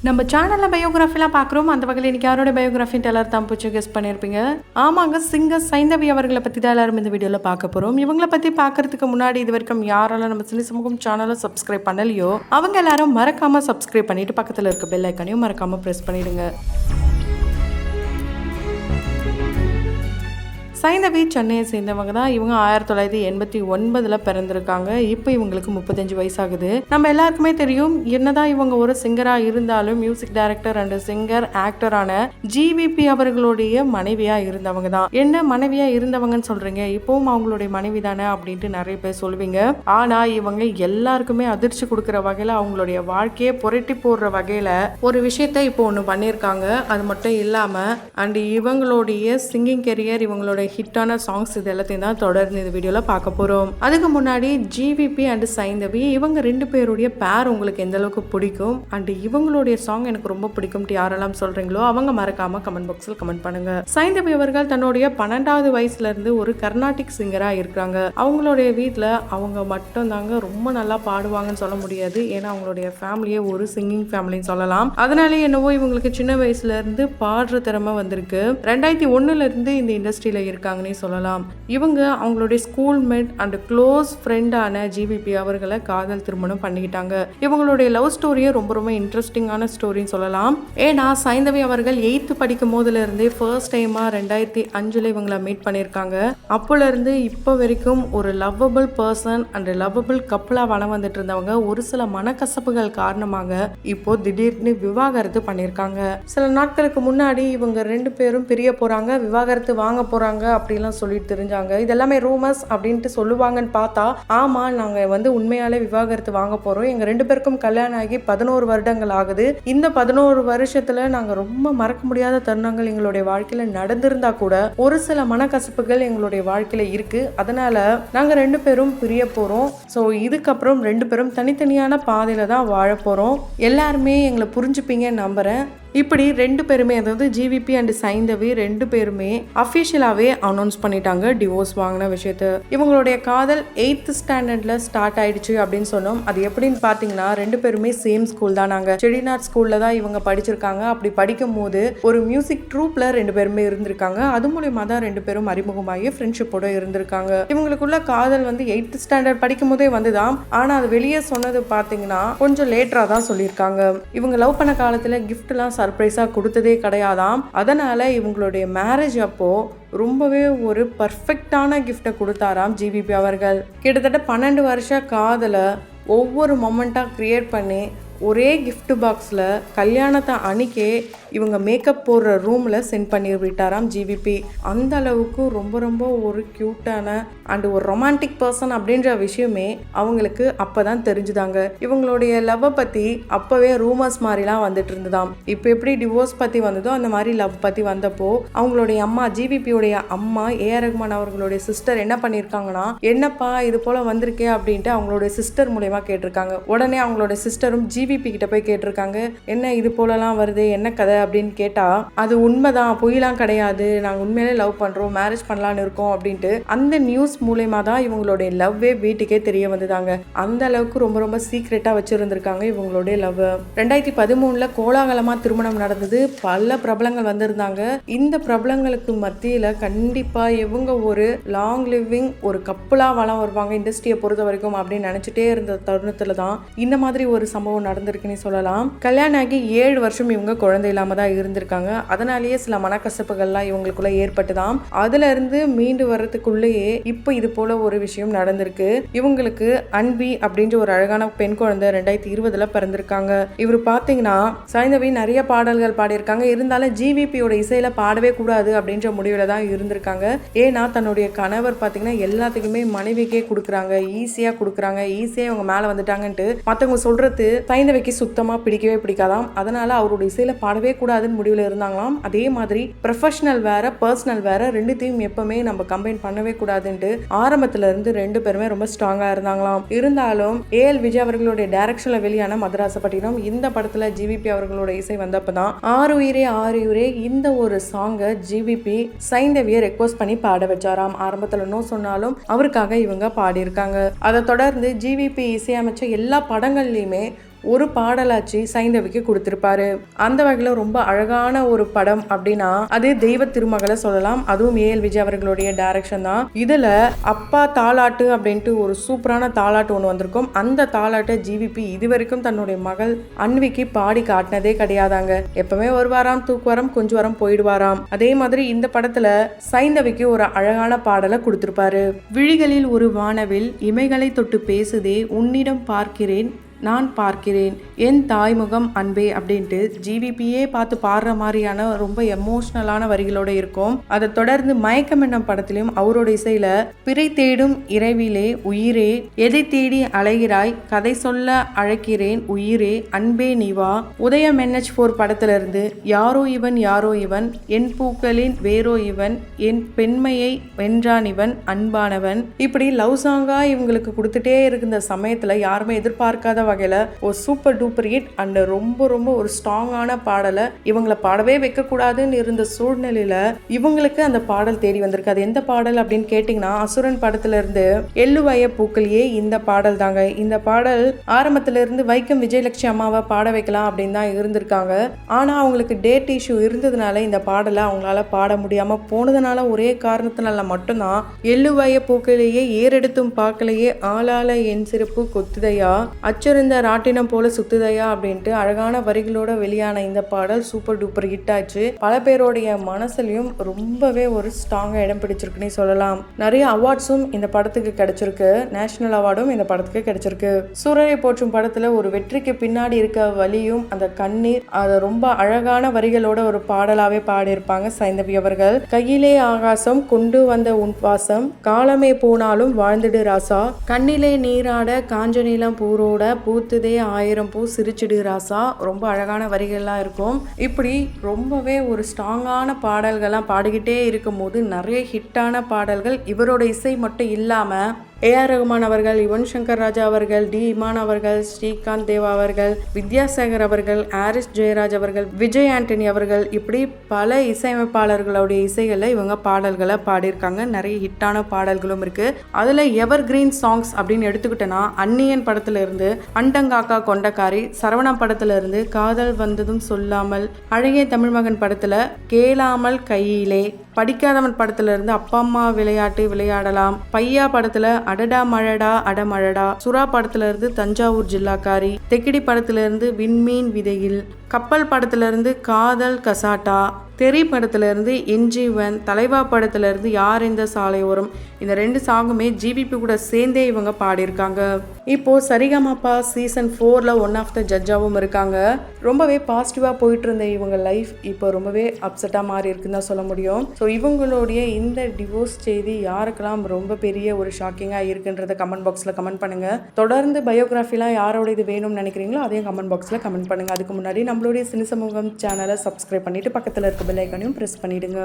நம்ம சேனலில் பயோகிராஃபிலாம் பார்க்குறோம். அந்த வகையில் இன்றைக்கி யாரோட பயோகிராஃபின்ட்டு எல்லாரும் தான் பூச்சி கெஸ் பண்ணியிருப்பீங்க. ஆமாங்க, சிங்கர் சைந்தவி அவர்களை பற்றி தான் எல்லாரும் இந்த வீடியோவில் பார்க்க போகிறோம். இவங்களை பற்றி பார்க்குறதுக்கு முன்னாடி இது வரைக்கும் யாரெல்லாம் நம்ம சினி சமூகம் சேனலை சப்ஸ்கிரைப் பண்ணலையோ அவங்க எல்லாரும் மறக்காமல் சப்ஸ்கிரைப் பண்ணிவிட்டு பக்கத்தில் இருக்க பெல் ஐக்கானையும் மறக்காமல் ப்ரெஸ் பண்ணிவிடுங்க. சைந்தவி சென்னையை சேர்ந்தவங்க தான். இவங்க 1989 பிறந்திருக்காங்க. இப்போ இவங்களுக்கு 35 வயசாகுது. நம்ம எல்லாருக்குமே தெரியும், என்னதான் இவங்க ஒரு சிங்கராக இருந்தாலும் மியூசிக் டைரக்டர் அண்ட் சிங்கர் ஆக்டரான ஜிவிபி அவர்களுடைய மனைவியா இருந்தவங்க தான். என்ன மனைவியா இருந்தவங்கன்னு சொல்றீங்க, இப்பவும் அவங்களுடைய மனைவி தானே அப்படின்ட்டு நிறைய பேர் சொல்லுவீங்க. ஆனா இவங்க எல்லாருக்குமே அதிர்ச்சி கொடுக்குற வகையில அவங்களுடைய வாழ்க்கையை புரட்டி போடுற வகையில ஒரு விஷயத்த இப்போ ஒன்று பண்ணியிருக்காங்க. அது மட்டும் இல்லாம அண்ட் இவங்களுடைய சிங்கிங் கெரியர், இவங்களுடைய ஹிட்டான சாங்ஸ் இது எல்லாத்தையும் தான் தொடர்ந்து இந்த வீடியோவில் பார்க்க போகிறோம். அதுக்கு முன்னாடி ஜிவிபி அண்ட் சைந்தவி இவங்க ரெண்டு பேருடைய பேர் உங்களுக்கு எந்த அளவுக்கு பிடிக்கும் அண்ட் இவங்களுடைய சாங் எனக்கு ரொம்ப பிடிக்கும்ட்டு யாரெல்லாம் சொல்கிறீங்களோ அவங்க மறக்காம கமெண்ட் பாக்ஸில் கமெண்ட் பண்ணுங்க. சைந்தவி அவர்கள் தன்னுடைய 12வது வயசுல இருந்து ஒரு கர்நாடிக் சிங்கராக இருக்கிறாங்க. அவங்களுடைய வீட்டில் அவங்க மட்டும் தாங்க ரொம்ப நல்லா பாடுவாங்கன்னு சொல்ல முடியாது. ஏன்னா அவங்களுடைய ஃபேமிலியே ஒரு சிங்கிங் ஃபேமிலின்னு சொல்லலாம். அதனாலே என்னவோ இவங்களுக்கு சின்ன வயசுல இருந்து பாடுற திறமை வந்திருக்கு. 2001 இருந்து இந்த இண்டஸ்ட்ரியில இருக்காங்கன்னே சொல்லலாம். இவங்க அவங்களுடைய ஸ்கூல்மேட் அண்ட் க்ளோஸ் ஃப்ரெண்டான ஜிவிபி அவர்களை காதல் திருமணம் பண்ணிக்கிட்டாங்க. இவங்களுடைய லவ் ஸ்டோரியே ரொம்ப ரொம்ப இன்ட்ரெஸ்டிங்கான ஸ்டோரின்னு சொல்லலாம். ஏன்னா சைந்தவி அவர்கள் 8th படிக்கும் போதுல இருந்தே ஃபர்ஸ்ட் டைமா 2005 இவங்களை மீட் பண்ணியிருக்காங்க. அப்போல இருந்து இப்போ வரைக்கும் ஒரு லவ்வபிள் பர்சன் அண்ட் லவ்வபிள் கப்பலா வளம் வந்துட்டு இருந்தவங்க ஒரு சில மனக்கசப்புகள் காரணமாக இப்போ திடீர்னு விவாகரத்து பண்ணியிருக்காங்க. சில நாட்களுக்கு முன்னாடி இவங்க ரெண்டு பேரும் பிரிய போறாங்க, விவாகரத்து வாங்க போறாங்க அப்படிலாம் சொல்லிட்டு தெரிஞ்சாங்க. இதெல்லாமே ரூமர்ஸ் அப்படின்ட்டு சொல்லுவாங்கன்னு பார்த்தா, ஆமா நாங்க உண்மையாலே விவாகரத்து வாங்க போறோம். எங்க ரெண்டு பேருக்கும் கல்யாணம் ஆகி 11 வருடங்கள் ஆகுது. இந்த 11 வருஷத்துல நாங்க ரொம்ப மறக்க முடியாத தருணங்கள் எங்களுடைய வாழ்க்கையில நடந்திருந்தா கூட ஒரு சில மனக்கசப்புகள் எங்களுடைய வாழ்க்கையில இருக்கு. அதனால நாங்க ரெண்டு பேரும் பிரிய போறோம். ஸோ இதுக்கப்புறம் ரெண்டு பேரும் தனித்தனியான பாதையில தான் வாழ போறோம். எல்லாருமே எங்களை புரிஞ்சுப்பீங்கன்னு நம்புறேன். இப்படி ரெண்டு பேருமே, அதாவது ஜிவிபி அண்ட் சைந்தவி ரெண்டு பேருமே அஃபிஷியலாகவே அனௌன்ஸ் பண்ணிட்டாங்க டிவோர்ஸ் வாங்கின விஷயத்த. இவங்களுடைய காதல் 8th ஸ்டாண்டர்ட்ல ஸ்டார்ட் ஆயிடுச்சு அப்படின்னு சொன்னோம். அது எப்படின்னு பார்த்தீங்கன்னா, ரெண்டு பேருமே சேம் ஸ்கூல் தான். நாங்கள் செடிநாட் ஸ்கூல்ல தான் இவங்க படிச்சிருக்காங்க. அப்படி படிக்கும் போது ஒரு மியூசிக் ட்ரூப்ல ரெண்டு பேருமே இருந்திருக்காங்க. அது மூலியமா தான் ரெண்டு பேரும் அறிமுகமாகி ஃப்ரெண்ட்ஷிப்போட இருந்திருக்காங்க. இவங்களுக்குள்ள காதல் 8th ஸ்டாண்டர்ட் படிக்கும் போதே வந்துதான். ஆனா அது வெளியே சொன்னது பார்த்தீங்கன்னா கொஞ்சம் லேட்டரா தான் சொல்லியிருக்காங்க. இவங்க லவ் பண்ண காலத்துல கிஃப்ட்லாம் சர்ப்ரைஸாக கொடுத்ததே கிடையாதாம். அதனால இவங்களுடைய மேரேஜ் அப்போ ரொம்பவே ஒரு பர்ஃபெக்டான கிஃப்டை கொடுத்தாராம் ஜிவிபி அவர்கள். கிட்டத்தட்ட 12 வருஷ காதலை ஒவ்வொரு மொமெண்ட்டாக க்ரியேட் பண்ணி ஒரே கிஃப்ட் பாக்ஸில் கல்யாணத்தை அன்னைக்கே இவங்க மேக்கப் போடுற ரூமில் சென்ட் பண்ணி விட்டாராம் ஜிவிபி. அந்த அளவுக்கு ரொம்ப ரொம்ப ஒரு க்யூட்டான அண்ட் ஒரு ரொமான்டிக் பர்சன் அப்படின்ற விஷயமே அவங்களுக்கு அப்போ தான் தெரிஞ்சுதாங்க. இவங்களுடைய லவ்வை பற்றி அப்போவே ரூமர்ஸ் மாதிரிலாம் வந்துட்டு இருந்ததாம். இப்போ எப்படி டிவோர்ஸ் பற்றி வந்ததோ அந்த மாதிரி லவ் பற்றி வந்தப்போ அவங்களுடைய அம்மா, ஜிவிபியோடைய அம்மா ஏஆர் ரஹ்மான் அவர்களுடைய சிஸ்டர் என்ன பண்ணியிருக்காங்கன்னா, என்னப்பா இது போல் வந்திருக்கே அப்படின்ட்டு அவங்களுடைய சிஸ்டர் மூலமா கேட்டிருக்காங்க. உடனே அவங்களுடைய சிஸ்டரும் ஜிவிபி கிட்ட போய் கேட்டிருக்காங்க, என்ன இது போலலாம் வருது, என்ன கதை அப்படின்னு கேட்டா, அது உண்மைதான், பொய்லாம் கிடையாது, நாங்கள் உண்மையிலே லவ் பண்றோம், மேரேஜ் பண்ணலான்னு இருக்கோம் அப்படின்ட்டு அந்த நியூஸ் மூலமா தான் இவங்களுடைய லவ்வே வீட்டுக்கே தெரிய வந்ததாங்க. அந்த அளவுக்கு ரொம்ப ரொம்ப சீக்ரெட்டா வச்சிருந்திருக்காங்க இவங்களுடைய லவ். 2013 கோலாகலமா திருமணம் நடந்தது. பல பிரபலங்கள் வந்திருந்தாங்க. இந்த பிரபலங்களுக்கு மத்தியில கண்டிப்பா இவங்க ஒரு லாங் லிவிங் ஒரு கப்பலா வளம் வருவாங்க இண்டஸ்ட்ரியை பொறுத்த வரைக்கும் அப்படின்னு நினைச்சிட்டே இருந்த தருணத்துல தான் இந்த மாதிரி ஒரு சம்பவம் நடந்திருக்குன்னு சொல்லலாம். கல்யாணம் ஆகி 7 வருஷம் இவங்க குழந்தை இல்லாம தான் இருந்திருக்காங்க. அதனாலேயே சில மனக்கசப்புகள்லாம் இவங்களுக்குள்ள ஏற்பட்டுதான். அதுல இருந்து மீண்டு வர்றதுக்குள்ளேயே இப்போ இது போல ஒரு விஷயம் நடந்திருக்கு. இவங்களுக்கு அன்பி அப்படின்ற ஒரு அழகான பெண் குழந்தை 2020 பிறந்திருக்காங்க. இவர் பாத்தீங்கன்னா சைந்தவி நிறைய பாடல்கள் பாடியிருக்காங்க. இருந்தாலும் ஜிவிபியோட இசையில பாடவே கூடாது அப்படின்ற முடிவுல தான் இருந்திருக்காங்க. ஏன்னா தன்னுடைய கணவர் பாத்தீங்கன்னா எல்லாத்துக்குமே மனைவிக்கே கொடுக்குறாங்க, ஈஸியா கொடுக்குறாங்க, ஈஸியா இவங்க மேல வந்துட்டாங்கன்ட்டு மற்றவங்க சொல்றது சைந்தவிக்கு சுத்தமா பிடிக்கவே பிடிக்காதாம். அதனால அவருடைய இசையில பாடவே கூடாதுன்னு முடிவில் இருந்தாங்களாம். அதே மாதிரி ப்ரொஃபஷனல் வேற பர்சனல் வேற ரெண்டுத்தையும் எப்பவுமே நம்ம கம்பைன் பண்ணவே கூடாதுன்ட்டு ஆரம்பத்துல இருந்து ரெண்டு பேருமே ரொம்ப ஸ்ட்ராங்கா இருந்தாங்களாம். இருந்தாலும் ஏஎல் விஜய் அவர்களுடைய டைரக்ஷன்ல வெளியான மதராசப்பட்டினம் இந்த படத்துல ஜிவிபி அவர்களோட இசை வந்தப்பதான் ஆறு உயிரே இந்த ஒரு சாங்கை ஜிவிபி சைந்தவியை ரெக்வஸ்ட் பண்ணி பாட வச்சாராம். ஆரம்பத்துல நோ சொன்னாலும் அவருக்காக இவங்க பாடியிருக்காங்க. அதை தொடர்ந்து ஜிவிபி இசையமைச்ச எல்லா படங்கள்லயுமே ஒரு பாடலாச்சு சைந்தவிக்கு கொடுத்திருப்பாரு. அந்த வகையில ரொம்ப அழகான ஒரு படம் அப்படின்னா அது தெய்வ திருமகளை சொல்லலாம். அதுவும் ஏஎல் விஜய் அவர்களுடைய டைரக்ஷன் தான். இதுல அப்பா தாலாட்டு அப்படின்ட்டு ஒரு சூப்பரான தாலாட்டு ஒன்று வந்திருக்கும். அந்த தாலாட்டை ஜிவிபி இதுவரைக்கும் தன்னுடைய மகள் அன்விக்கு பாடி காட்டினதே கிடையாதாங்க. எப்பவுமே வருவாராம், தூக்குவாராம், கொஞ்சம் வாரம் போயிடுவாராம். அதே மாதிரி இந்த படத்துல சைந்தவிக்கு ஒரு அழகான பாடலை கொடுத்திருப்பாரு. விழிகளில் ஒரு வானவில் இமைகளை தொட்டு பேசுதே உன்னிடம் பார்க்கிறேன் நான் பார்க்கிறேன் என் தாய்முகம் அன்பே அப்படின்ட்டு ஜிவிபியே பார்த்து பாடுற மாதிரியான ரொம்ப எமோஷ்னலான வரிகளோட இருக்கும். அதை தொடர்ந்து மயக்கம் என்னும் படத்திலும் அவரோட இசையில பிறை தேடும் இரவிலே உயிரே எதை தேடி அலைகிறாய் கதை சொல்ல அழைக்கிறேன் உயிரே அன்பே நீவா உதயம் NH4 படத்துல இருந்து யாரோ இவன் என் பூக்களின் வேறோ இவன் என் பெண்மையை வென்றான் இவன் அன்பானவன் இப்படி லவ் சாங்கா இவங்களுக்கு கொடுத்துட்டே இருந்த சமயத்துல யாருமே எதிர்பார்க்காத வகையில ஒரு சூப்பர் டூப்பர் ஹிட் அண்ட் ரொம்ப ரொம்ப ஒரு ஸ்ட்ராங்கான பாடலை இவங்களை பாடவே வைக்க கூடாதுன்னு இருந்த சூழ்நிலையில இவங்களுக்கு அந்த பாடல் தேடி வந்திருக்கு. அது எந்த பாடல் அப்படின்னு கேட்டீங்கன்னா அசுரன் படத்துல இருந்து எள்ளுவய பூக்களையே இந்த பாடல் தாங்க. இந்த பாடல் ஆரம்பத்துல இருந்து வைக்கம் விஜயலட்சுமி அம்மாவை பாட வைக்கலாம் அப்படின்னு தான் இருந்திருக்காங்க. ஆனா அவங்களுக்கு டேட் இஷ்யூ இருந்ததுனால இந்த பாடலை அவங்களால பாட முடியாம போனதுனால ஒரே காரணத்தினால மட்டும்தான் எள்ளுவய பூக்களையே ஏறெடுத்தும் பார்க்கலையே ஆளால என் சிறப்பு கொத்துதையா அச்சுறு இந்த ராட்டினம் போல சுத்துதையா அப்படின்ட்டு அழகான வரிகளோட வெளியான இந்த பாடல் சூப்பர் டூப்பர் ஹிட் ஆச்சு. பல பேருடைய மனசுலயும் ரொம்பவே ஒரு ஸ்ட்ராங்கா இடம் பிடிச்சிருக்குன்னு சொல்லலாம். நிறைய அவார்ட்ஸும் இந்த படத்துக்கு கிடைச்சிருக்கு. நேஷனல் அவார்டும் இந்த படத்துக்கு கிடைச்சிருக்கு. சூரரை போற்றும் படத்துல ஒரு வெற்றிக்கு பின்னாடி இருக்க வலியும் அந்த கண்ணீர் அதை ரொம்ப அழகான வரிகளோட ஒரு பாடலாவே பாடியிருப்பாங்க சைந்தவி அவர்கள். கையிலே ஆகாசம் கொண்டு வந்த உன் பாசம் காலமே போனாலும் வாழ்ந்துடு ராசா கண்ணிலே நீராட காஞ்ச நீளம் பூரோட பூத்துதே 1000 பூ சிரிச்சிடு ராசா ரொம்ப அழகான வரிகள்லாம் இருக்கும். இப்படி ரொம்பவே ஒரு ஸ்ட்ராங்கான பாடல்கள்லாம் பாடிக்கிட்டே இருக்கும் போது நிறைய ஹிட்டான பாடல்கள் இவரோட இசை மட்டும் இல்லாம ஏஆர் ரகுமான் அவர்கள், யுவன் சங்கர் ராஜா அவர்கள், டி இமான் அவர்கள், ஸ்ரீகாந்த் தேவா அவர்கள், வித்யாசாகர் அவர்கள், ஆரிஸ் ஜெயராஜ் அவர்கள், விஜய் ஆண்டனி அவர்கள் இப்படி பல இசையமைப்பாளர்களுடைய இசைகளை இவங்க பாடல்களை பாடியிருக்காங்க. நிறைய ஹிட்டான பாடல்களும் இருக்கு. அதுல எவர் கிரீன் சாங்ஸ் அப்படின்னு எடுத்துக்கிட்டோன்னா அந்நியன் படத்துல இருந்து அண்டங்காக்கா கொண்டக்காரி, சரவணா படத்துல இருந்து காதல் வந்ததும் சொல்லாமல், அழகிய தமிழ் மகன் படத்துல கேளாமல் கையிலே, படிக்காதவன் படத்துல இருந்து அப்பா அம்மா விளையாட்டு விளையாடலாம், பையா படத்துல அடடா மழடா அடமழடா, சுறா படத்துல இருந்து தஞ்சாவூர் ஜில்லாக்காரி, தெக்கிடி படத்துல இருந்து விண்மீன் விதையில், கப்பல் படத்துல இருந்து காதல் கசாட்டா, தெரி படத்துல இருந்து என்ஜீவன், தலைவா படத்துல இருந்து யார் இந்த சாலையோரம் இந்த 2 சாங்குமே ஜிவிபி கூட சேர்ந்தே இவங்க பாடியிருக்காங்க. இப்போ Sarigamapa season 4ல one of the ஜட்ஜாவும் இருக்காங்க. ரொம்பவே பாசிட்டிவா போயிட்டு இருந்த இவங்க லைஃப் இப்போ ரொம்பவே அப்செட்டா மாறி இருக்குன்னு தான் சொல்ல முடியும். ஸோ இவங்களுடைய இந்த டிவோர்ஸ் செய்தி யாருக்கெல்லாம் ரொம்ப பெரிய ஒரு ஷாக்கிங்கா இருக்குன்றத கமெண்ட் பாக்ஸ்ல கமெண்ட் பண்ணுங்க. தொடர்ந்து பயோகிராஃபிலாம் யாரோட இது வேணும்னு நினைக்கிறீங்களோ அதையும் கமெண்ட் பாக்ஸ்ல கமெண்ட் பண்ணுங்க. அதுக்கு முன்னாடி நம்மளுடைய சினி சமூகம் சேனலை சப்ஸ்கிரைப் பண்ணிட்டு பக்கத்தில் இருக்க பெல் ஐக்கானையும் பிரஸ் பண்ணிடுங்க.